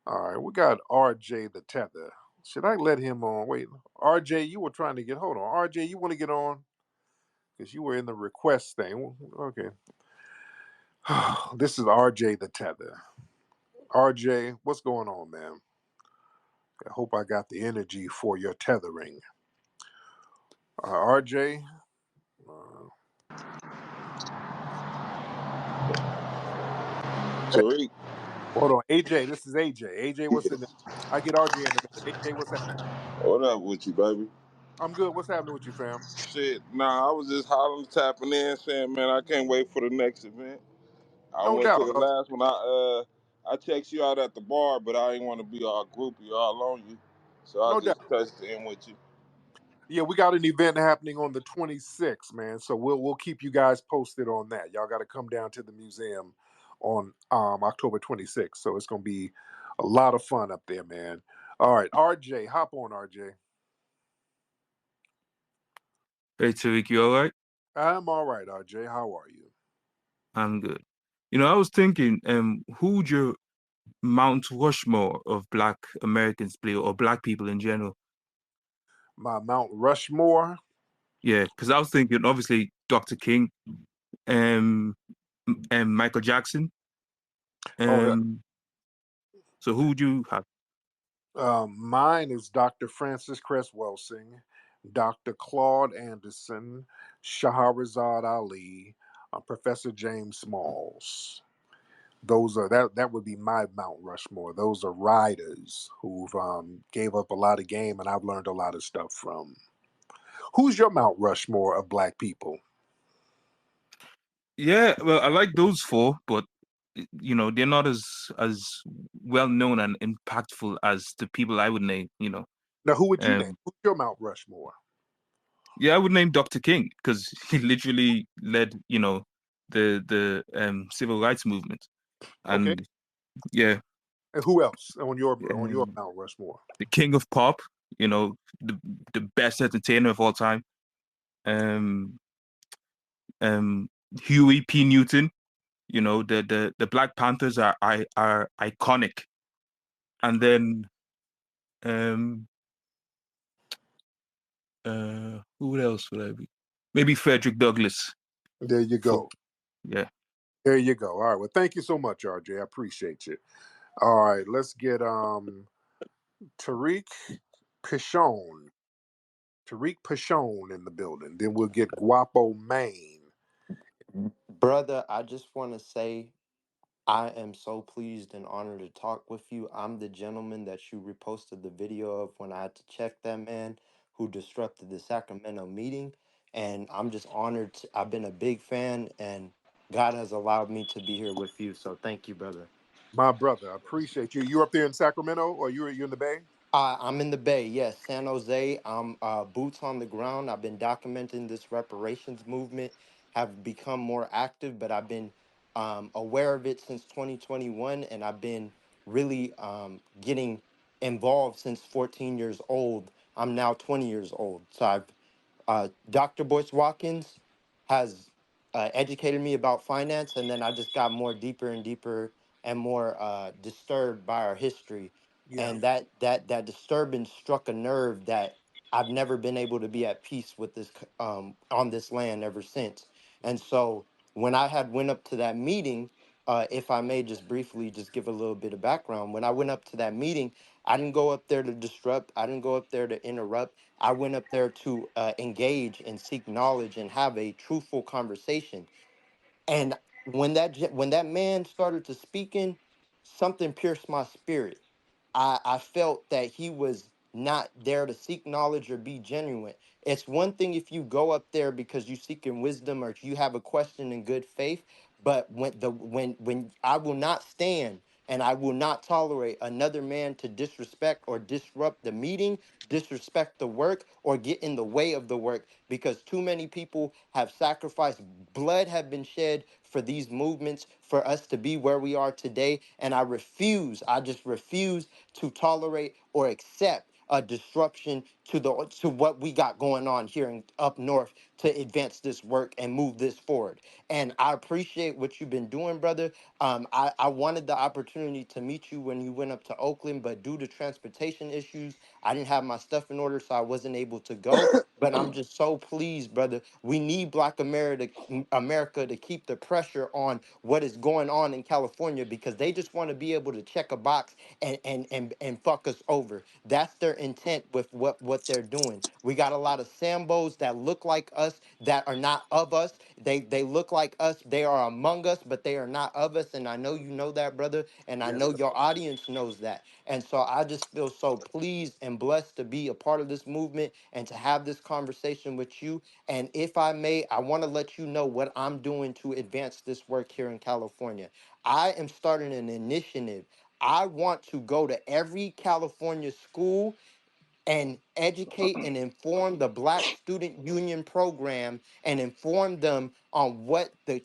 All right, we got RJ the Tether. Should I let him on? Wait, RJ, you were trying to get. Hold on, RJ, you want to get on? Because you were in the request thing. Okay. This is RJ the Tether. RJ, what's going on, man? I hope I got the energy for your tethering. RJ, uh, Tariq, hold on. AJ, this is AJ. AJ, what's in there? I get RJ in a minute. AJ, what's happening? what up with you, baby? I'm good. What's happening with you, fam? Shit, nah, I was just hollering, tapping in, saying, man, I can't wait for the next event. I No went to doubt. the last one. I checked you out at the bar, but I didn't want to be all groupie, all on you, so I No just doubt. touched in with you. Yeah, we got an event happening on the 26th, man. So we'll keep you guys posted on that. Y'all got to come down to the museum on October 26th. So it's gonna be a lot of fun up there, man. All right, RJ, hop on, RJ. Hey Tariq, you all right? I'm all right, RJ. How are you? I'm good. You know, I was thinking, who'd your Mount Rushmore of Black Americans be, or Black people in general? My Mount Rushmore. Yeah, because I was thinking, obviously, Dr. King, um, and Michael Jackson. Oh, yeah. Um, so who would you have? Mine is Dr. Francis Cress Welsing, Dr. Claude Anderson, Shahrazad Ali, Professor James Smalls. Those are that would be my Mount Rushmore. Those are riders who've gave up a lot of game, and I've learned a lot of stuff from. Who's your Mount Rushmore of Black people? Yeah, well, I like those four, but you know, they're not as well known and impactful as the people I would name. Now, who would you name? Um, Who's your Mount Rushmore? yeah, I would name Dr. King because he literally led, the civil rights movement. Okay, And yeah, and who else on your um, Mount Rushmore? the king of pop, the best entertainer of all time. Um, Huey P. Newton. The Black Panthers are iconic. And then um, who else would I be? Maybe Frederick Douglass. There you For go. yeah, There you go. All right. Well, thank you so much, RJ. I appreciate you. All right, let's get Tariq Pishon. Tariq Pishon in the building. Then we'll get Guapo Maine. Brother, I just want to say I am so pleased and honored to talk with you. I'm the gentleman that you reposted the video of when I had to check that man who disrupted the Sacramento meeting. And I'm just honored. I've been a big fan, and God has allowed me to be here with you. So thank you, brother. My brother, I appreciate you. You up there in Sacramento or you in the Bay? I'm in the Bay, yes, San Jose. I'm boots on the ground. I've been documenting this reparations movement, have become more active, but I've been aware of it since 2021, and I've been really getting involved since 14 years old. I'm now 20 years old. So Dr. Boyce Watkins has educated me about finance, and then I just got more deeper and deeper and more disturbed by our history, Yeah. and that disturbance struck a nerve that I've never been able to be at peace with on this land ever since. And so when I had went up to that meeting, if I may just briefly just give a little bit of background, when I went up to that meeting, I didn't go up there to disrupt. I didn't go up there to interrupt. I went up there to engage and seek knowledge and have a truthful conversation. And when that man started to speaking, something pierced my spirit. I felt that he was not there to seek knowledge or be genuine. It's one thing if you go up there because you seeking wisdom or if you have a question in good faith, but when I will not stand and I will not tolerate another man to disrespect or disrupt the meeting, disrespect the work, or get in the way of the work because too many people have sacrificed, blood have been shed for these movements, for us to be where we are today. And I just refuse to tolerate or accept a disruption to what we got going on here up north to advance this work and move this forward. And I appreciate what you've been doing, brother. I wanted the opportunity to meet you when you went up to Oakland, but due to transportation issues, I didn't have my stuff in order, so I wasn't able to go. But I'm just so pleased, brother. We need Black America to keep the pressure on what is going on in California, because they just want to be able to check a box and fuck us over. That's their intent with what they're doing. We got a lot of Sambos that look like us that are not of us. They look like us. They are among us, but they are not of us. And I know you know that, brother. And I Yes, know sir. your audience knows that. And so I just feel so pleased and blessed to be a part of this movement and to have this conversation with you. And if I may, I want to let you know what I'm doing to advance this work here in California. I am starting an initiative. I want to go to every California school and educate and inform the Black Student Union program and inform them on what the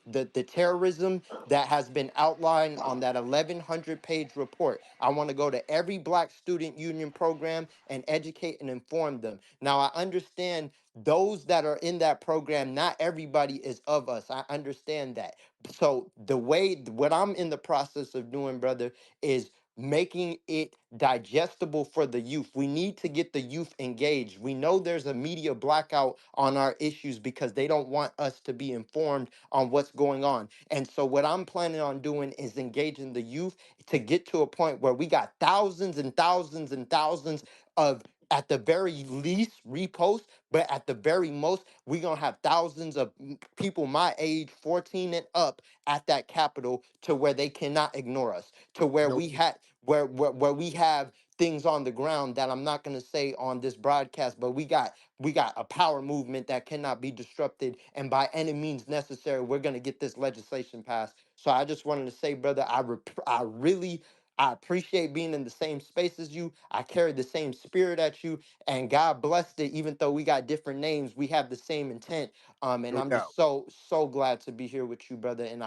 terrorism that has been outlined on that 1,100-page report. I want to go to every Black Student Union program and educate and inform them. Now, I understand those that are in that program, not everybody is of us. I understand that. So what I'm in the process of doing, brother, is making it digestible for the youth. We need to get the youth engaged. We know there's a media blackout on our issues because they don't want us to be informed on what's going on. And so what I'm planning on doing is engaging the youth to get to a point where we got thousands and thousands and thousands of, at the very least, reposts, but at the very most, we're going to have thousands of people my age, 14 and up, at that Capitol, to where they cannot ignore us, to where No, we had where we have things on the ground that I'm not going to say on this broadcast, but we got a power movement that cannot be disrupted, and by any means necessary, we're going to get this legislation passed. So I just wanted to say, brother, I really, I appreciate being in the same space as you. I carry the same spirit at you, and God blessed it. Even though we got different names, we have the same intent. And no I'm doubt. just so glad to be here with you, brother. And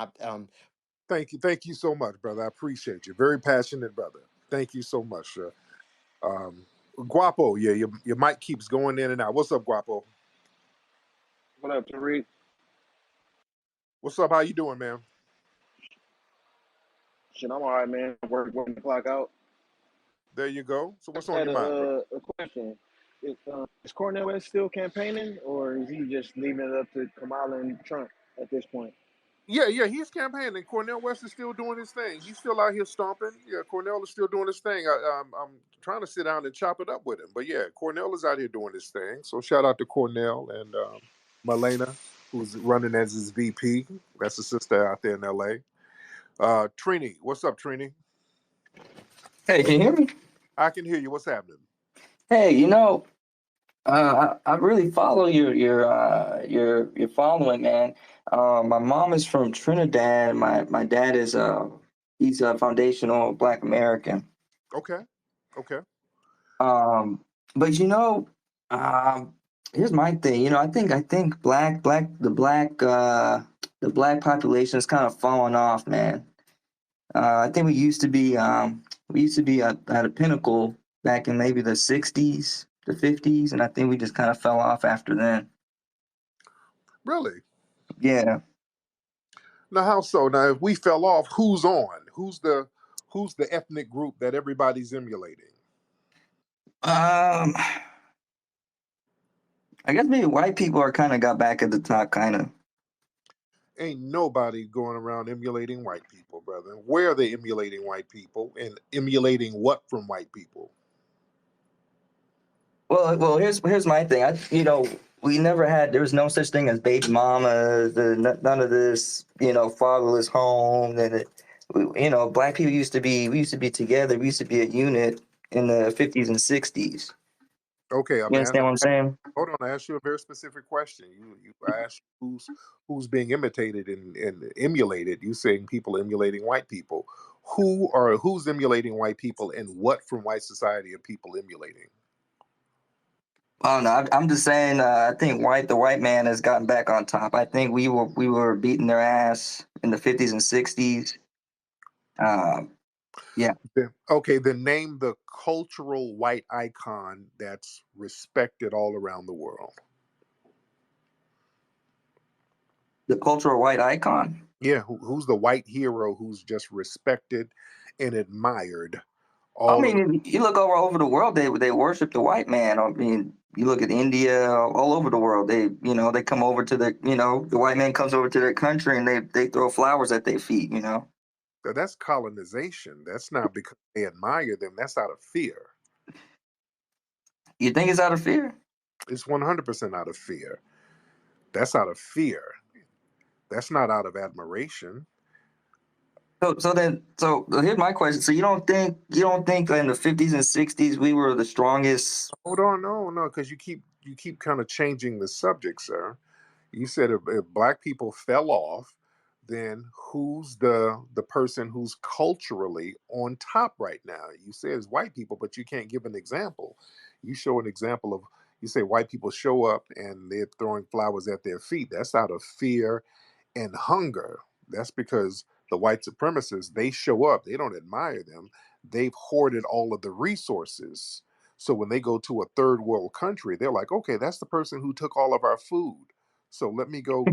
Thank you so much, brother. I appreciate you. Very passionate, brother. Thank you so much, sir. Um, Guapo, yeah, your mic keeps going in and out. What's up, Guapo? What up, Tariq? What's up? How you doing, man? Shit, I'm all right, man. Working the clock out. There you go. So I what's just on had your mind, bro? a question. Is Cornel West still campaigning, or is he just leaving it up to Kamala and Trump at this point? Yeah, he's campaigning. Cornel West is still doing his thing. He's still out here stomping. Yeah, Cornel is still doing his thing. I'm trying to sit down and chop it up with him. But yeah, Cornel is out here doing his thing. So shout out to Cornel and Malena, who's running as his VP. That's a sister out there in LA. Trini, what's up, Trini? Hey, can you hear me? I can hear you. What's happening? Hey, I really follow your following, man. My mom is from Trinidad. My dad is he's a foundational Black American. Okay, okay. Um, but um, here's my thing. I think the black population is kind of falling off, man. I think we used to be at a pinnacle back in maybe the '60s, the '50s, and I think we just kind of fell off after then. Really? Yeah. Now how so? Now if we fell off, who's on? Who's the ethnic group that everybody's emulating? Um, I guess maybe white people are kind of got back at the top, kind of. Ain't nobody going around emulating white people, brother. Where are they emulating white people and emulating what from white people? Well, here's my thing. We never had. There was no such thing as baby mamas. None of this. Fatherless homes, and black people used to be. We used to be together. We used to be a unit in the '50s and '60s. Okay, You understand what I'm saying? hold on. I asked you a very specific question. I asked you who's being imitated and emulated. You saying people emulating white people. Who's emulating white people and what from white society are people emulating? I don't know. I'm just saying. I think the white man has gotten back on top. I think we were beating their ass in the '50s and '60s. Um, yeah. Okay, then name the cultural white icon that's respected all around the world. The cultural white icon. Yeah, who's the white hero who's just respected and admired I all around? mean, you look over the world, they worship the white man. I mean, you look at India, all over the world, they come over to the white man comes over to their country and they throw flowers at their feet. That's colonization. That's not because they admire them. That's out of fear. You think it's out of fear? It's 100% out of fear. That's out of fear. That's not out of admiration. So here's my question. So you don't think in the 50s and 60s we were the strongest? Hold on, no, because you keep kind of changing the subject, sir. You said if black people fell off, then who's the person who's culturally on top right now? You say it's white people, but you can't give an example. You show an example of you say white people show up and they're throwing flowers at their feet. That's out of fear and hunger. That's because the white supremacists, they show up, they don't admire them. They've hoarded all of the resources. So when they go to a third world country, they're like, okay, that's the person who took all of our food. So let me go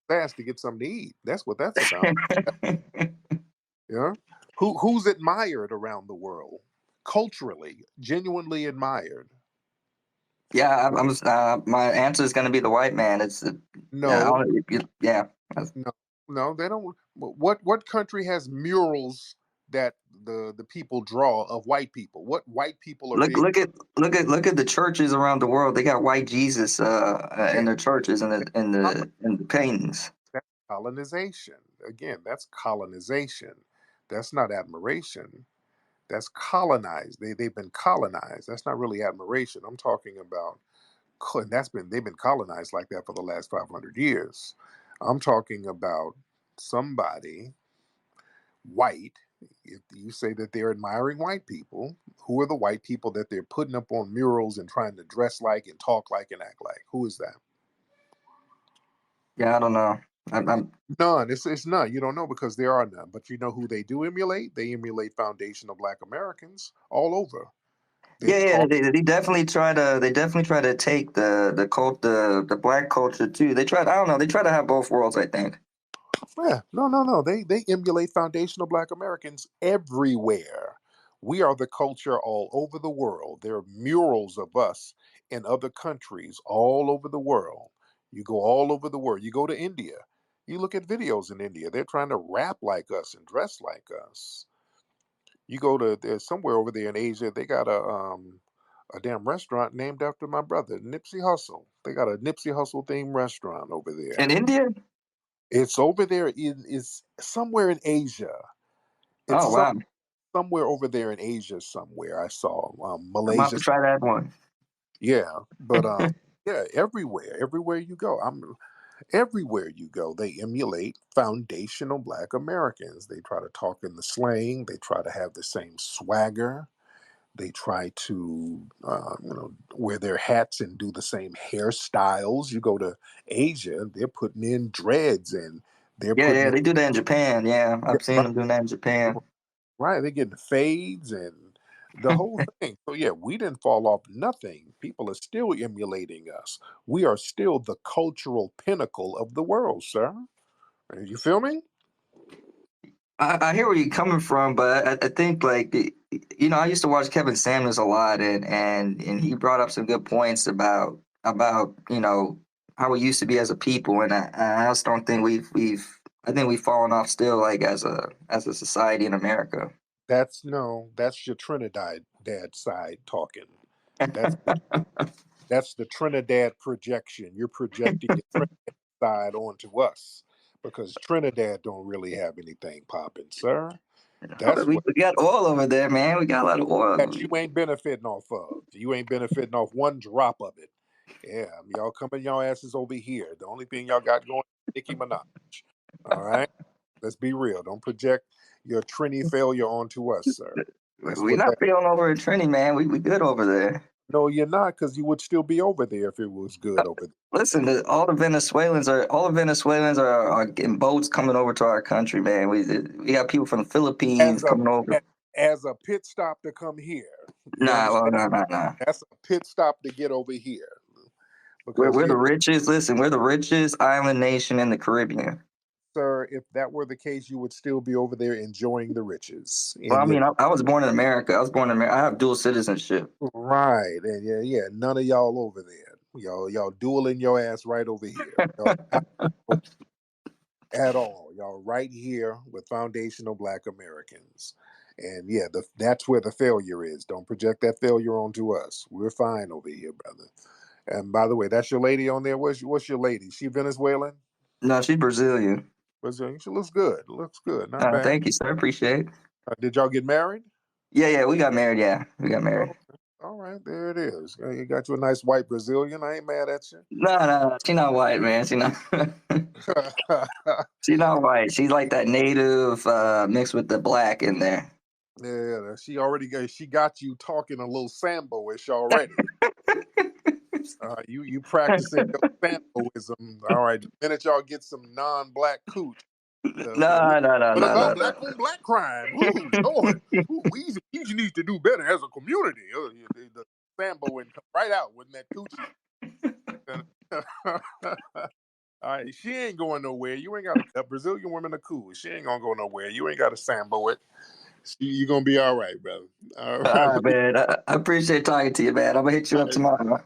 fast to get something to eat. That's what that's about. Yeah. Who's admired around the world? Culturally, genuinely admired. Yeah, my answer is going to be the white man. Yeah, No, yeah. no, no, they don't. What country has murals that the people draw of white people? What white people are Look being look at look at the churches around the world. They got white Jesus in there? their churches and Col- in the paintings. That's colonization. Again, that's colonization. That's not admiration. That's colonized. They've been colonized. That's not really admiration. I'm talking about and they've been colonized like that for the last 500 years. I'm talking about somebody white. If you say that they're admiring white people, who are the white people that they're putting up on murals and trying to dress like and talk like and act like? Who is that? Yeah, I don't know. I'm None. It's none. You don't know because there are none. But you know who they do emulate? They emulate foundational Black Americans all over. They Yeah, yeah, call they definitely try to take the black culture too. I don't know, they try to have both worlds, I think. Yeah, no. They emulate foundational Black Americans everywhere. We are the culture all over the world. There are murals of us in other countries all over the world. You go all over the world. You go to India. You look at videos in India. They're trying to rap like us and dress like us. You go to there's somewhere over there in Asia. They got a damn restaurant named after my brother Nipsey Hussle. They got a Nipsey Hussle themed restaurant over In there. India? It's over there in is somewhere in Asia. It's Oh wow. somewhere over there in Asia somewhere. I saw I'm about Malaysia. to try that one. Yeah, but yeah, everywhere you go, everywhere you go, they emulate foundational Black Americans. They try to talk in the slang. They try to have the same swagger. They try to wear their hats and do the same hairstyles. You go to Asia, they're putting in dreads and they're Yeah, putting yeah, in they do that in Japan. Yeah, yeah, I've seen right. them doing that in Japan. Right, they're getting fades and the whole thing. So yeah, we didn't fall off nothing. People are still emulating us. We are still the cultural pinnacle of the world, sir. You feel me? I hear where you're coming from, but I think I used to watch Kevin Samuels a lot, and he brought up some good points about how we used to be as a people, and I just don't think I think we've fallen off still, like as a society in America. That's no, that's your Trinidad dad side talking. That's the Trinidad projection. You're projecting your Trinidad side onto us because Trinidad don't really have anything popping, sir. That's We what got oil over there, man. We got a lot of that oil. you ain't benefiting off of. You ain't benefiting off one drop of it. Yeah, y'all coming y'all asses over here. The only thing y'all got going is Nicki Minaj. All right, let's be real. Don't project your Trini failure onto us, sir. That's We're what not that. feeling over in Trinity, man. We good over there. No, you're not, because you would still be over there if it was good over there. Listen, all the Venezuelans are getting boats coming over to our country, man. We got people from the Philippines As a coming over. as a pit stop to come here. You Nah, well, understand? nah. That's a pit stop to get over here. because We're the richest. Listen, we're the richest island nation in the Caribbean. sir, if that were the case, you would still be over there enjoying the riches. Well, I And mean, I was born in America. I was born in America. I have dual citizenship. right, and yeah, none of y'all over there. Y'all dueling your ass right over here. Y'all not at all. Y'all right here with foundational Black Americans. And yeah, that's where the failure is. Don't project that failure onto us. We're fine over here, brother. And by the way, that's your lady on there. What's your lady? She Venezuelan? No, she's Brazilian. Brazilian. She looks good. Looks good. Not bad. Thank you, sir. Appreciate it. Did y'all get married? Yeah, we got married. Yeah, we got married. Oh, all right, there it is. You got you a nice white Brazilian. I ain't mad at you. No, she not white, man. She not. She's not white. She's like that native mixed with the black in there. Yeah, she got you talking a little Sambo-ish already. You practicing your Samboism. All right, the minute y'all get some non-black cooch, No, no, no, what no, about no, black on black crime? Ooh, Lord, ooh, we need to do better as a community. The Samboing come right out with that coochie. All right, she ain't going nowhere. You ain't got to cut. Brazilian women are cool. She ain't gonna go nowhere. You ain't got to Sambo it. You're gonna be all right, brother. All All right. right, man. I appreciate talking to you, man. I'm gonna hit you up tomorrow.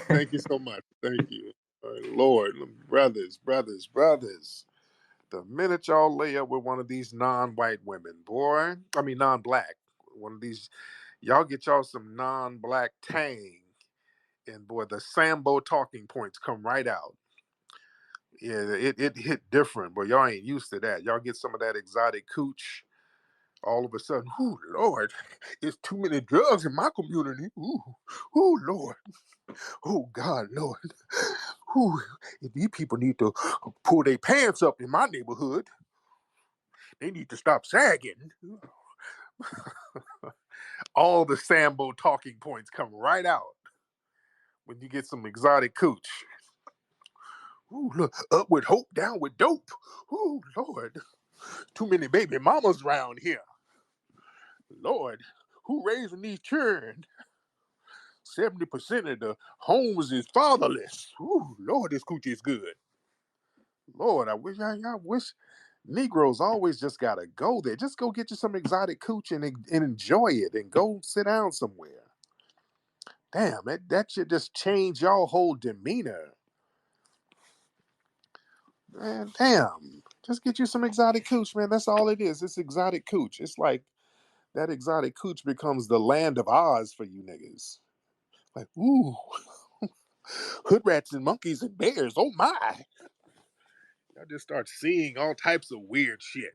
Thank you so much. Thank you. All right, Lord, brothers. The minute y'all lay up with one of these non-white women, boy, I mean non-black, one of these, y'all get y'all some non-black tang, and boy, the Sambo talking points come right out. Yeah, it hit different, but y'all ain't used to that. Y'all get some of that exotic cooch. All of a sudden, oh Lord, it's too many drugs in my community. Oh Lord, oh God, Lord. Ooh, these people need to pull their pants up in my neighborhood. They need to stop sagging. All the Sambo talking points come right out when you get some exotic cooch. Ooh, look, up with hope, down with dope. Ooh, Lord, too many baby mamas around here. Lord, who raising these children? 70% of the homes is fatherless. Ooh, Lord, this coochie is good. Lord, I wish Negroes always just gotta go there. Just go get you some exotic cooch and enjoy it and go sit down somewhere. Damn, that should just change y'all whole demeanor. Man, damn. Just get you some exotic cooch, man. That's all it is. It's exotic cooch. It's like that exotic cooch becomes the land of Oz for you niggas. Like, ooh, hood rats and monkeys and bears. Oh my. Y'all just start seeing all types of weird shit.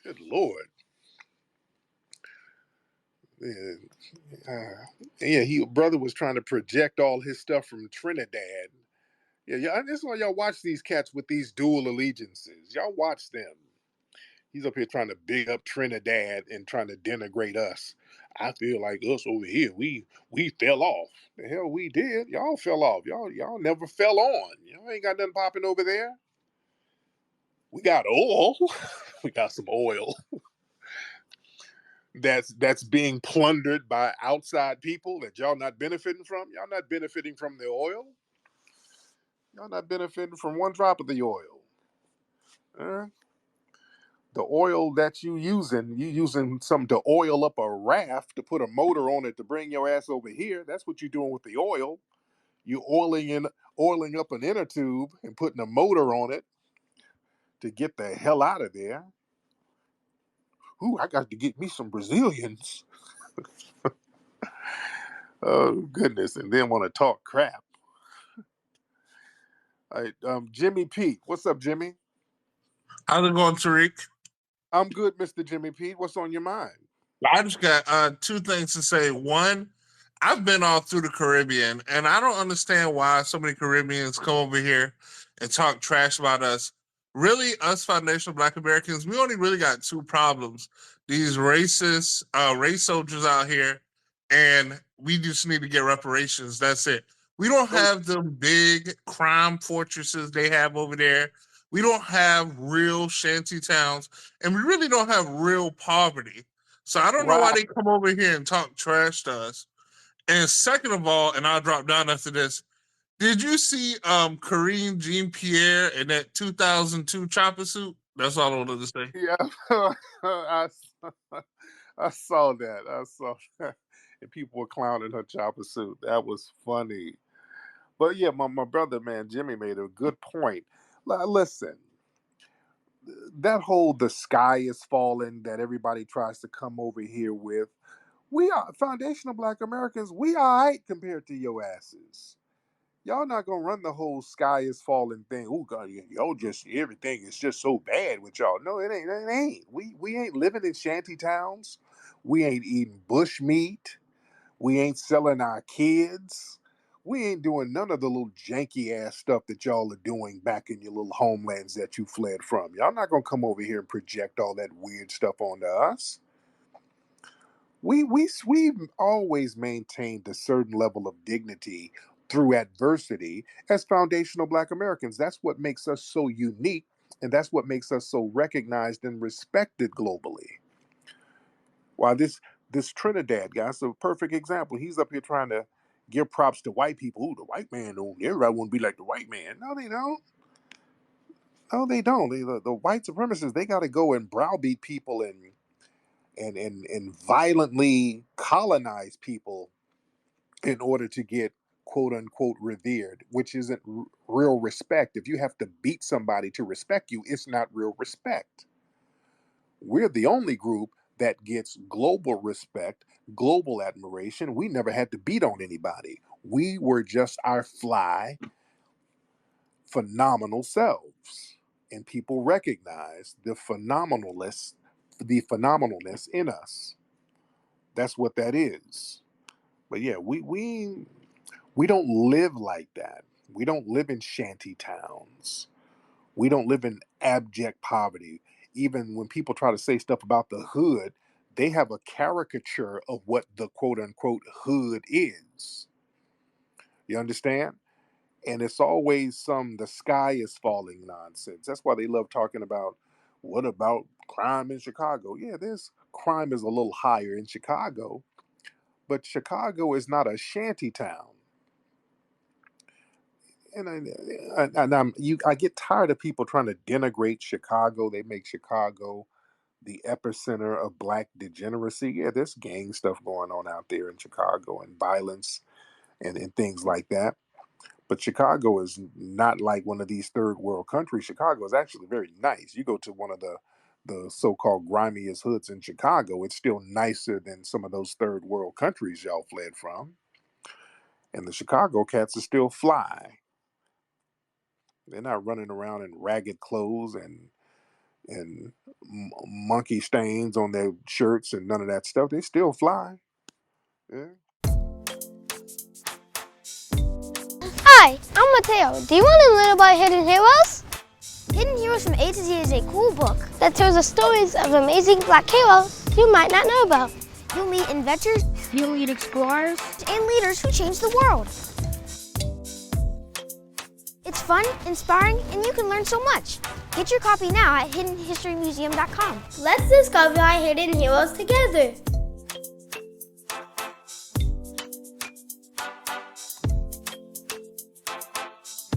Good Lord. Yeah, he brother was trying to project all his stuff from Trinidad. Yeah, that's why y'all watch these cats with these dual allegiances. Y'all watch them. He's up here trying to big up Trinidad and trying to denigrate us. I feel like us over here, we fell off. The hell we did. Y'all fell off. Y'all never fell on. Y'all ain't got nothing popping over there. We got oil. We got some oil that's being plundered by outside people that y'all not benefiting from. Y'all not benefiting from the oil. Y'all not benefiting from one drop of the oil. Uh, the oil that you using some to oil up a raft to put a motor on it to bring your ass over here. That's what you're doing with the oil. You oiling up an inner tube and putting a motor on it to get the hell out of there. Ooh, I got to get me some Brazilians. Oh goodness, and then want to talk crap. All right, Jimmy Pete, what's up, Jimmy? How's it going, Tariq? I'm good, Mr. Jimmy Pete. What's on your mind? I just got two things to say. One, I've been all through the Caribbean, and I don't understand why so many Caribbeans come over here and talk trash about us. Really, us foundational Black Americans, we only really got two problems: these racist race soldiers out here, and we just need to get reparations. That's it. We don't Oh, have the big crime fortresses they have over there. We don't have real shanty towns, and we really don't have real poverty. So I don't know why right. they come over here and talk trash to us. And second of all, and I'll drop down after this, Did you see Kareem Jean Pierre in that 2002 chopper suit? That's all I wanted to say. Yeah, I, I saw that. I saw that. And people were clowning her chopper suit. That was funny. But yeah, my brother, man, Jimmy made a good point. Listen, that whole the sky is falling that everybody tries to come over here with, we are foundational black Americans, we all right compared to your asses. Y'all not gonna run the whole sky is falling thing. Oh God, y'all just everything is just so bad with y'all. No, it ain't. It ain't. We ain't living in shanty towns. We ain't eating bush meat. We ain't selling our kids. We ain't doing none of the little janky ass stuff that y'all are doing back in your little homelands that you fled from. Y'all not gonna come over here and project all that weird stuff onto us. We've always maintained a certain level of dignity through adversity as foundational black Americans. That's what makes us so unique, and that's what makes us so recognized and respected globally. Why this Trinidad guy's a perfect example. He's up here trying to give props to white people. Ooh, the white man don't. Everybody want to be like the white man. No, they don't. No, they don't. The white supremacists, they got to go and browbeat people and violently colonize people in order to get quote unquote revered, which isn't real respect. If you have to beat somebody to respect you, it's not real respect. We're the only group that gets global respect, global admiration. We never had to beat on anybody. We were just our fly, phenomenal selves. And people recognize the phenomenalness in us. That's what that is. But yeah, we don't live like that. We don't live in shanty towns. We don't live in abject poverty. Even when people try to say stuff about the hood, they have a caricature of what the quote unquote hood is. You understand? And it's always some the sky is falling nonsense. That's why they love talking about what about crime in Chicago? Yeah, there's crime is a little higher in Chicago, but Chicago is not a shanty town. I get tired of people trying to denigrate Chicago. They make Chicago the epicenter of black degeneracy. Yeah, there's gang stuff going on out there in Chicago and violence and things like that. But Chicago is not like one of these third world countries. Chicago is actually very nice. You go to one of the so-called grimiest hoods in Chicago, it's still nicer than some of those third world countries y'all fled from. And the Chicago cats are still fly. They're not running around in ragged clothes and monkey stains on their shirts and none of that stuff. They still fly. Yeah. Hi, I'm Mateo. Do you want to learn about Hidden Heroes? Hidden Heroes from A to Z is a cool book that tells the stories of amazing black heroes you might not know about. You'll meet inventors, you'll meet explorers, and leaders who change the world. It's fun, inspiring, and you can learn so much. Get your copy now at hiddenhistorymuseum.com. Let's discover our hidden heroes together.